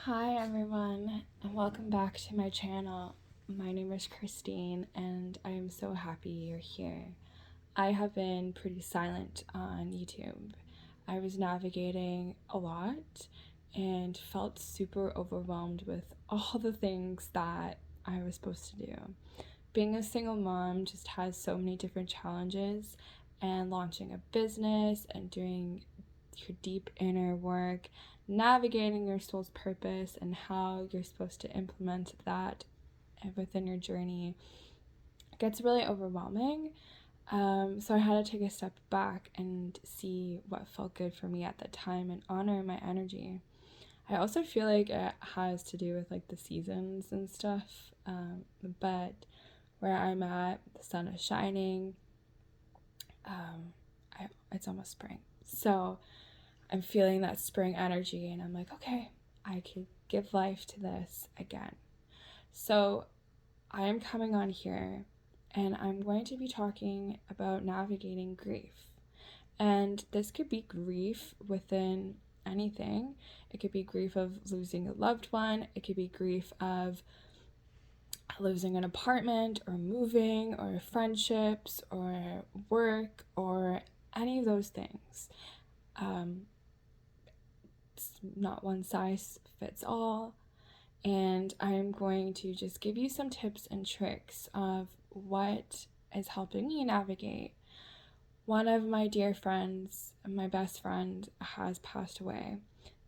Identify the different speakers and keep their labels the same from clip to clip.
Speaker 1: Hi everyone, and welcome back to my channel. My name is Christine, and I am so happy you're here. I have been pretty silent on YouTube. I was navigating a lot and felt super overwhelmed with all the things that I was supposed to do. Being a single mom just has so many different challenges, and launching a business and doing your deep inner work, navigating your soul's purpose and how you're supposed to implement that within your journey gets really overwhelming. So I had to take a step back and see what felt good for me at the time and honor my energy. I also feel like it has to do with like the seasons and stuff, but where I'm at, the sun is shining. It's almost spring, so I'm feeling that spring energy, and I'm like, okay, I can give life to this again. So I am coming on here, and I'm going to be talking about navigating grief. And this could be grief within anything. It could be grief of losing a loved one. It could be grief of losing an apartment or moving or friendships or work or any of those things. It's not one size fits all. And I'm going to just give you some tips and tricks of what is helping me navigate. One of my dear friends, my best friend, has passed away.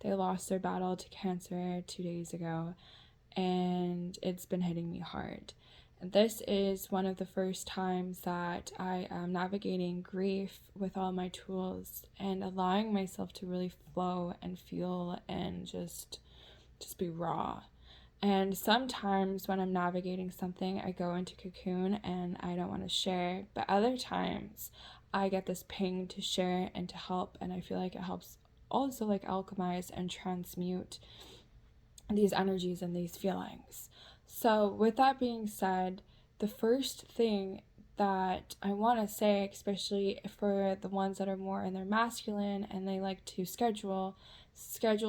Speaker 1: They lost their battle to cancer 2 days ago, and it's been hitting me hard. And this is one of the first times that I am navigating grief with all my tools and allowing myself to really flow and feel and just be raw. And sometimes when I'm navigating something, I go into cocoon and I don't want to share. But other times I get this ping to share and to help. And I feel like it helps also like alchemize and transmute these energies and these feelings. So with that being said, the first thing that I want to say, especially for the ones that are more in their masculine and they like to schedule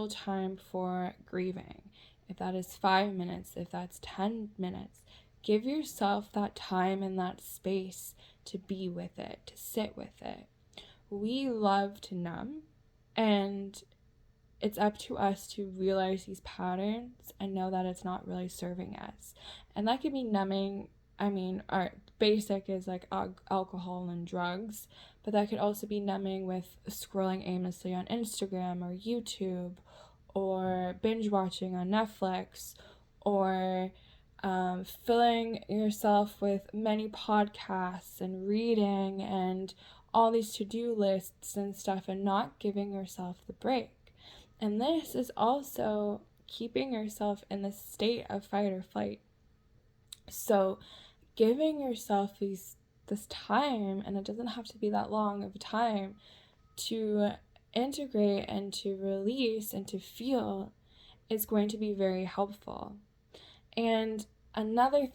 Speaker 1: time for grieving. If that is 5 minutes, if that's 10 minutes, give yourself that time and that space to be with it, to sit with it. We love to numb, and it's up to us to realize these patterns and know that it's not really serving us. And that could be numbing. Our basic is like alcohol and drugs, but that could also be numbing with scrolling aimlessly on Instagram or YouTube, or binge watching on Netflix, or filling yourself with many podcasts and reading and all these to-do lists and stuff, and not giving yourself the break. And this is also keeping yourself in the state of fight or flight. So giving yourself this time, and it doesn't have to be that long of a time, to integrate and to release and to feel is going to be very helpful. And another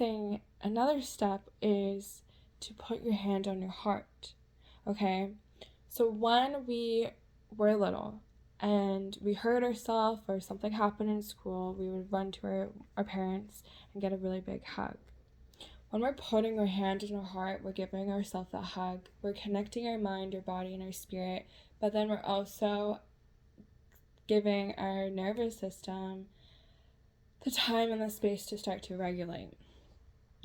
Speaker 1: step is to put your hand on your heart. Okay? So when we were little and we hurt ourselves or something happened in school, we would run to our parents and get a really big hug. When we're putting our hand on our heart, we're giving ourselves that hug. We're connecting our mind, our body, and our spirit, but then we're also giving our nervous system the time and the space to start to regulate.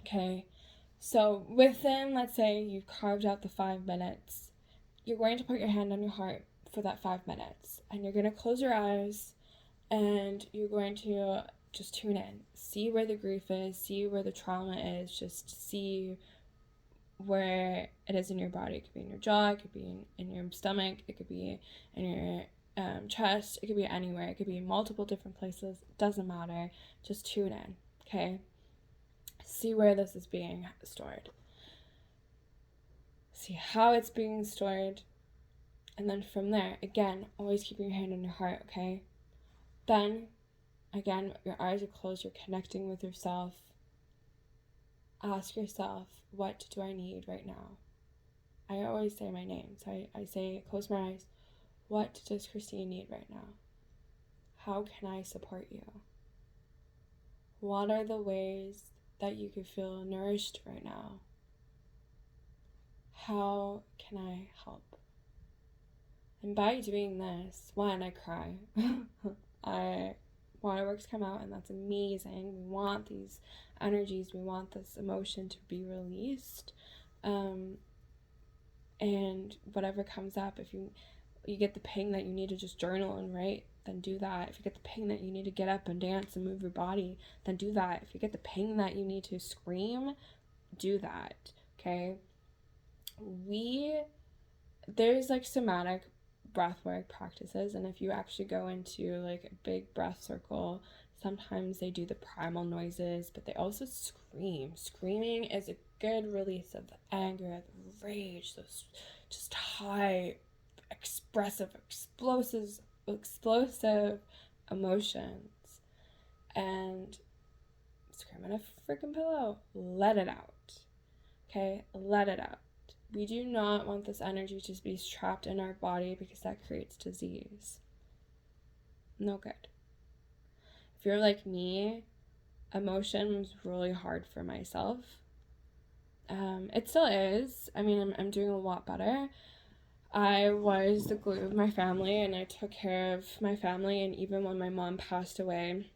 Speaker 1: Okay? So within, let's say you've carved out the 5 minutes, you're going to put your hand on your heart for that 5 minutes, and you're going to close your eyes, and you're going to just tune in, see where the grief is, see where the trauma is, just see where it is in your body. It could be in your jaw, it could be in your stomach, it could be in your chest, it could be anywhere, it could be in multiple different places, it doesn't matter, just tune in. Okay, see where this is being stored, see how it's being stored, and then from there, again, always keep your hand on your heart. Okay, then again, your eyes are closed, you're connecting with yourself. Ask yourself, what do I need right now? I always say my name, so I say, close my eyes, what does Christine need right now? How can I support you? What are the ways that you could feel nourished right now? How can I help? And by doing this, one, I cry. Waterworks come out, and that's amazing. We want these energies, we want this emotion to be released. And whatever comes up, if you get the ping that you need to just journal and write, then do that. If you get the ping that you need to get up and dance and move your body, then do that. If you get the ping that you need to scream, do that. Okay? There's like somatic breathwork practices, and if you actually go into like a big breath circle, sometimes they do the primal noises, but they also scream. Screaming is a good release of the anger, the rage, those just high, expressive, explosive emotions. And scream in a freaking pillow. Let it out. Okay? Let it out. We do not want this energy to be trapped in our body, because that creates disease. No good. If you're like me, emotion was really hard for myself. It still is. I mean, I'm doing a lot better. I was the glue of my family, and I took care of my family, and even when my mom passed away,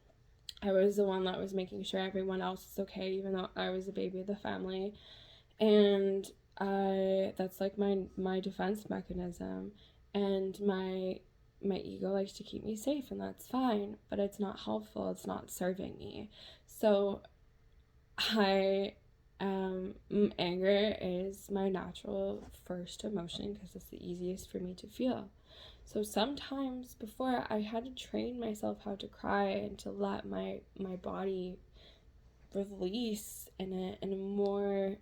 Speaker 1: I was the one that was making sure everyone else was okay, even though I was the baby of the family. And that's like my defense mechanism, and my ego likes to keep me safe, and that's fine, but it's not helpful. It's not serving me. So anger is my natural first emotion, because it's the easiest for me to feel. So sometimes before, I had to train myself how to cry and to let my body release in a more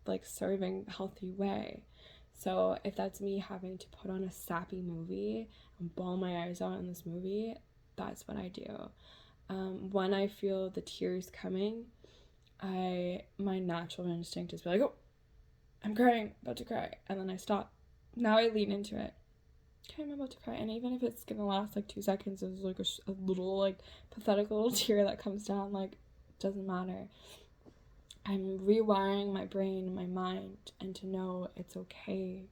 Speaker 1: like serving, healthy way. So if that's me having to put on a sappy movie and bawl my eyes out in this movie, that's what I do. When I feel the tears coming, my natural instinct is be like, oh, I'm crying, about to cry, and then I stop. Now I lean into it. Okay, I'm about to cry, and even if it's gonna last like 2 seconds, there's like a little like pathetic little tear that comes down, like, doesn't matter. I'm rewiring my brain and my mind, and to know it's okay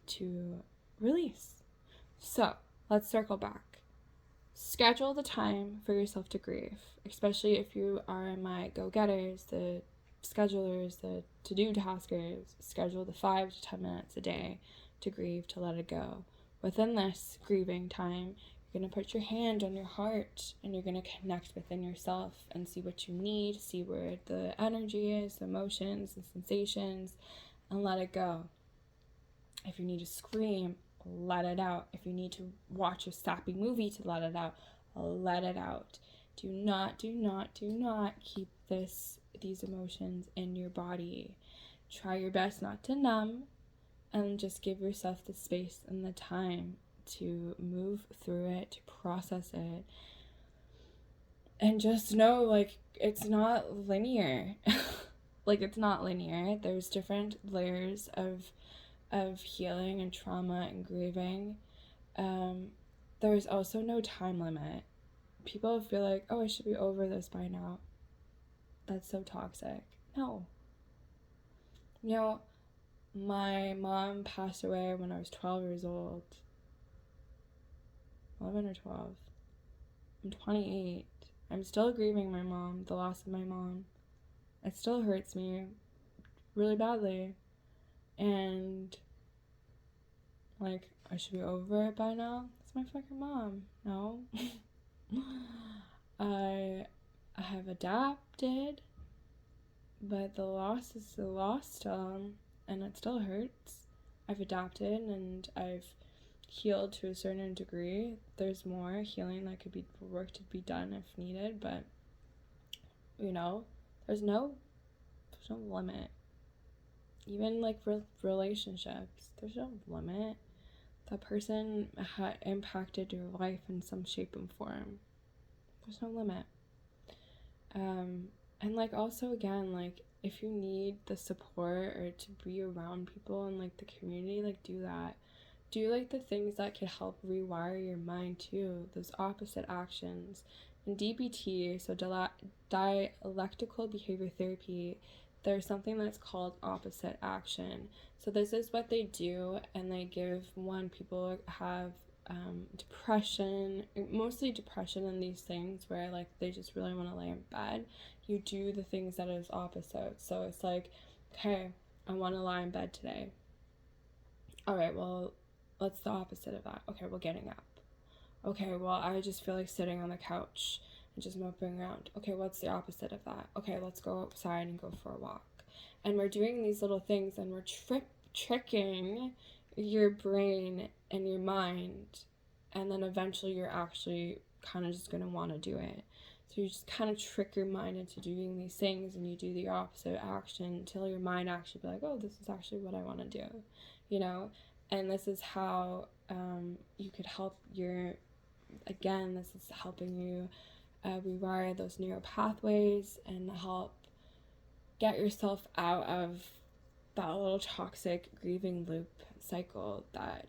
Speaker 1: to release. So let's circle back. Schedule the time for yourself to grieve, especially if you are my go-getters, the schedulers, the to-do taskers. Schedule the 5 to 10 minutes a day to grieve, to let it go. Within this grieving time, you're going to put your hand on your heart, and you're going to connect within yourself and see what you need, see where the energy is, the emotions, the sensations, and let it go. If you need to scream, let it out. If you need to watch a sappy movie to let it out, let it out. Do not keep these emotions in your body. Try your best not to numb, and just give yourself the space and the time to move through it, to process it. And just know, like, it's not linear. Like, it's not linear. There's different layers of healing and trauma and grieving. There's also no time limit. People feel like, oh, I should be over this by now. That's so toxic. No. You know, my mom passed away when I was 12 years old. 11 or 12. I'm 28. I'm still grieving my mom, the loss of my mom. It still hurts me really badly. And, like, I should be over it by now. It's my fucking mom. No. I have adapted, but the loss is the loss still, and it still hurts. I've adapted, and I've healed to a certain degree. There's more healing that could be work to be done if needed, but you know, there's no limit. Even like relationships, there's no limit. That person impacted your life in some shape and form. There's no limit. And like also again, like if you need the support or to be around people and like the community, like do that. do like the things that could help rewire your mind too, those opposite actions. In DBT, so dialectical behavior therapy, there's something that's called opposite action. So this is what they do, and they give when people have depression, mostly depression and these things where like they just really want to lay in bed, you do the things that is opposite. So it's like, okay, I want to lie in bed today. All right, well, what's the opposite of that? Okay, well, getting up. Okay, well, I just feel like sitting on the couch and just moping around. Okay, what's the opposite of that? Okay, let's go outside and go for a walk. And we're doing these little things, and we're tricking your brain and your mind, and then eventually you're actually kind of just going to want to do it. So you just kind of trick your mind into doing these things, and you do the opposite action until your mind actually be like, oh, this is actually what I want to do, you know? And this is how you could help this is helping you rewire those neural pathways and help get yourself out of that little toxic grieving loop cycle that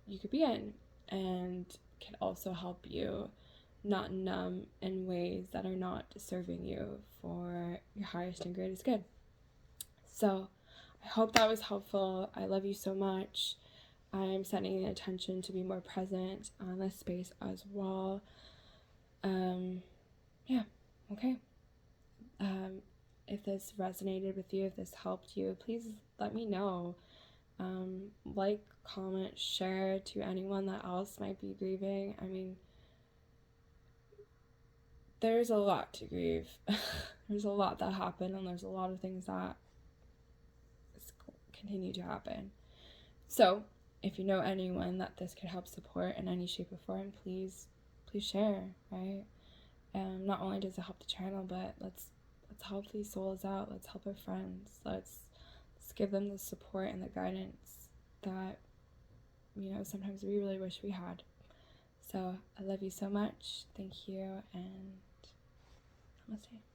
Speaker 1: you could be in, and can also help you not numb in ways that are not serving you for your highest and greatest good. So I hope that was helpful. I love you so much. I'm setting the intention to be more present on this space as well. Yeah, okay. If this resonated with you, if this helped you, please let me know. Like, comment, share to anyone that else might be grieving. I mean, there's a lot to grieve. There's a lot that happened, and there's a lot of things that continue to happen. So if you know anyone that this could help support in any shape or form, please share, right? Not only does it help the channel, but let's help these souls out. Let's help our friends. Let's give them the support and the guidance that, sometimes we really wish we had. So I love you so much. Thank you, and namaste.